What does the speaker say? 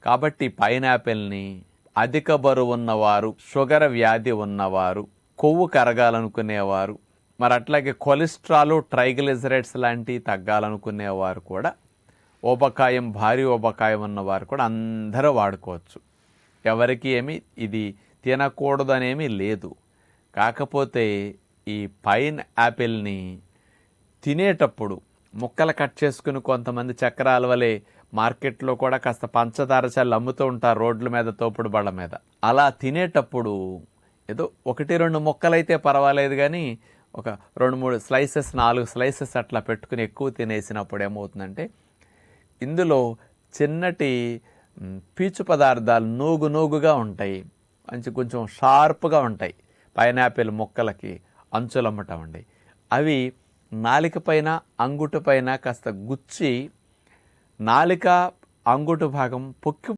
కాబట్టి పైనాపిల్ని అధిక బరువు ఉన్నవారు, షుగర్ వ్యాధి ఉన్నవారు, కొవ్వు కరగాలనుకునేవారు, మరి అట్లాగే కొలెస్ట్రాల్, ట్రైగ్లిజరైడ్స్ లాంటివి తగ్గాలనుకునేవారు కూడా, ఊబకాయం, భారీ ఊబకాయం ఉన్నవారు కూడా అందరూ వాడుకోవచ్చు. ఎవరికి ఏమి ఇది తినకూడదు అనేమీ లేదు. కాకపోతే ఈ పైన్ యాపిల్ని తినేటప్పుడు ముక్కలు కట్ చేసుకుని కొంతమంది చక్రాల వలె మార్కెట్లో కూడా కాస్త పంచదార చల్లి అమ్ముతూ ఉంటారు రోడ్ల మీద, తోపుడు బళ్ళ మీద. అలా తినేటప్పుడు ఏదో 1-2 ముక్కలైతే పర్వాలేదు, కానీ ఒక 2-3 స్లైసెస్, 4 స్లైసెస్ అట్లా పెట్టుకుని ఎక్కువ తినేసినప్పుడు ఏమవుతుందంటే ఇందులో చిన్నటి పీచు పదార్థాలు నూగుగా ఉంటాయి, కొంచెం షార్ప్గా ఉంటాయి. పైనాపిల్ ముక్కలకి అంచులమ్మటం అండి. అవి నాలిక పైన, అంగుటు పైన కాస్త గుచ్చి నాలిక, అంగుటు భాగం పొక్కి